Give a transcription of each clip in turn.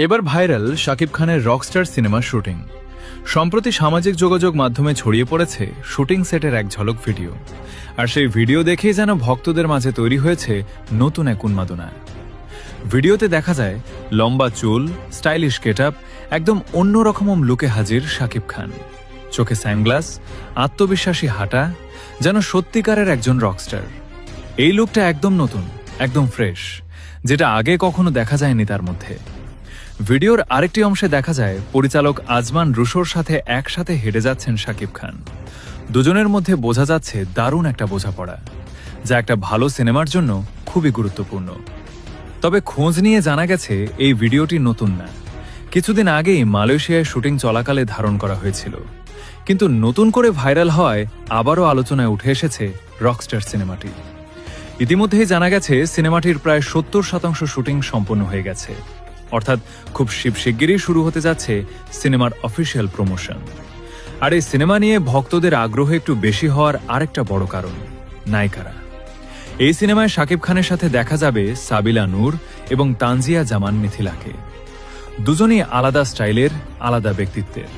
এবার ভাইরাল শাকিব খানের Rockstar cinema shooting. সম্প্রতি সামাজিক যোগাযোগ মাধ্যমে ছড়িয়ে পড়েছে শুটিং সেটের এক ঝলক ভিডিও। আর সেই ভিডিও দেখেই যেন ভক্তদের মাঝে তৈরি হয়েছে নতুন এক উন্মাদনা। ভিডিওতে দেখা যায় লম্বা চুল, স্টাইলিশ গেটআপ, একদম অন্যরকম লুকে হাজির শাকিব খান। চোখে সানগ্লাস, আত্মবিশ্বাসী হাঁটা, যেন সত্যিকারের একজন রকস্টার। এই লুকটা একদম নতুন, একদম ফ্রেশ, যেটা আগে কখনো দেখা যায়নি তার মধ্যে। ভিডিওর আরেকটি অংশে দেখা যায় পরিচালক আজমান রুশোর সাথে একসাথে হেঁটে যাচ্ছেন শাকিব খান। দুজনের মধ্যে বোঝা যাচ্ছে দারুণ একটা বোঝাপড়া, যা একটা ভালো সিনেমার জন্য খুবই গুরুত্বপূর্ণ। তবে খোঁজ নিয়ে জানা গেছে এই ভিডিওটি নতুন না, কিছুদিন আগেই মালয়েশিয়ায় শুটিং চলাকালে ধারণ করা হয়েছিল। কিন্তু নতুন করে ভাইরাল হওয়ায় আবারও আলোচনায় উঠে এসেছে রকস্টার সিনেমাটি। ইতিমধ্যেই জানা গেছে সিনেমাটির প্রায় ৭০% শুটিং সম্পন্ন হয়ে গেছে, অর্থাৎ খুব শিগগিরই শুরু হতে যাচ্ছে সিনেমার অফিসিয়াল প্রমোশন। আর এই সিনেমা নিয়ে ভক্তদের আগ্রহ একটু বেশি হওয়ার আরেকটা বড় কারণ নায়িকারা। এই সিনেমায় শাকিব খানের সাথে দেখা যাবে সাবিলা নূর এবং তানজিয়া জামান মিথিলাকে। দুজনই আলাদা স্টাইলের, আলাদা ব্যক্তিত্বের।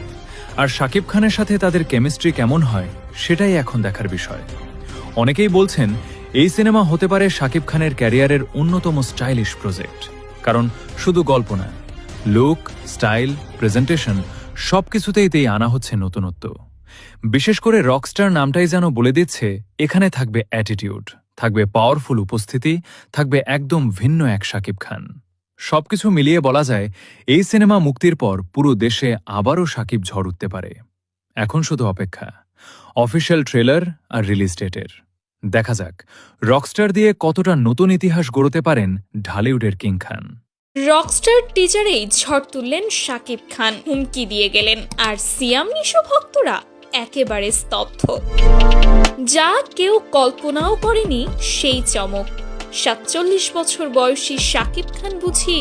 আর শাকিব খানের সাথে তাদের কেমিস্ট্রি কেমন হয় সেটাই এখন দেখার বিষয়। অনেকেই বলছেন এই সিনেমা হতে পারে শাকিব খানের ক্যারিয়ারের অন্যতম স্টাইলিশ প্রজেক্ট। কারণ শুধু গল্প না, লুক, স্টাইল, প্রেজেন্টেশন সবকিছুতেই আনা হচ্ছে নতুনত্ব। বিশেষ করে রকস্টার নামটাই যেন বলে দিচ্ছে এখানে থাকবে অ্যাটিটিউড, থাকবে পাওয়ারফুল উপস্থিতি, থাকবে একদম ভিন্ন এক শাকিব খান। সবকিছু মিলিয়ে বলা যায় এই সিনেমা মুক্তির পর পুরো দেশে আবারও শাকিব ঝড় উঠতে পারে। এখন শুধু অপেক্ষা অফিসিয়াল ট্রেলার আর রিলিজ ডেটের। দেখা যাক রকস্টার দিয়ে কতটা নতুন ইতিহাস গড়তে পারেন ঢালিউডের কিং খান। রকস্টার টিজারেই ঝড় তুললেন শাকিব খান, হুমকি দিয়ে গেলেন, আর সিয়াম নিশো ভক্তরা একেবারে স্তব্ধ। যা কেউ কল্পনাও করেনি সেই চমক। ৪৭ বছর বয়সী শাকিব খান বুঝি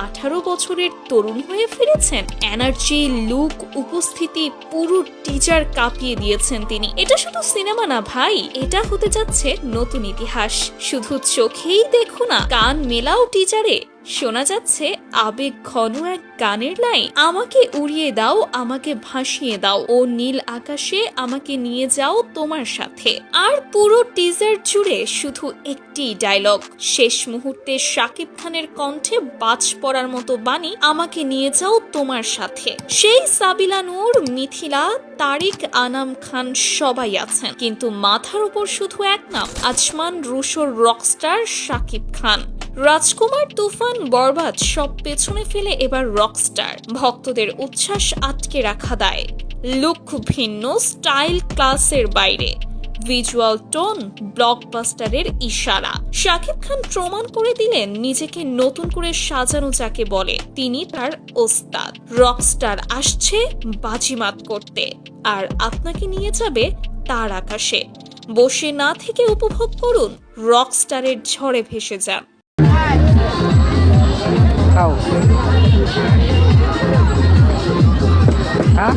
১৮ বছরের তরুণ হয়ে ফিরেছেন। এনার্জি, লুক, উপস্থিতি, পুরো টিজার কাঁপিয়ে দিয়েছেন তিনি। এটা শুধু সিনেমা না ভাই, এটা হতে যাচ্ছে নতুন ইতিহাস। শুধু চোখেই দেখো না, কান মেলাও টিজারে। শোনা যাচ্ছে আবেগ ঘন এক গানের লাইন, আমাকে উড়িয়ে দাও, আমাকে ভাসিয়ে দাও, ও নীল আকাশে আমাকে নিয়ে যাও তোমার সাথে। আর পুরো টিজার জুড়ে শুধু একটি ডায়লগ, শেষ মুহূর্তে শাকিব খানের কণ্ঠে বাজ পড়ার মতো বাণী, আমাকে নিয়ে যাও তোমার সাথে। সেই সাবিলা নূর, মিথিলা, তারিক আনাম খান সবাই আছেন, কিন্তু মাথার উপর শুধু এক নাম, আজমান রুশোর রকস্টার শাকিব খান। রাজকুমার, তুফান, বরবাদ সব পেছনে ফেলে এবার রকস্টার। ভক্তদের উচ্ছ্বাস আটকে রাখা দায়। লুক ভিন্ন, স্টাইল ক্লাসের বাইরে, ভিজুয়াল টোন ব্লকবাস্টারের ইশারা। শাকিব খান প্রমাণ করে দিলেন নিজেকে নতুন করে সাজানো যাকে বলে, তিনি তার ওস্তাদ। রকস্টার আসছে বাজিমাত করতে, আর আপনাকে নিয়ে যাবে তার আকাশে। বসে না থেকে উপভোগ করুন, রকস্টারের ঝড়ে ভেসে যান। Kau. Hah?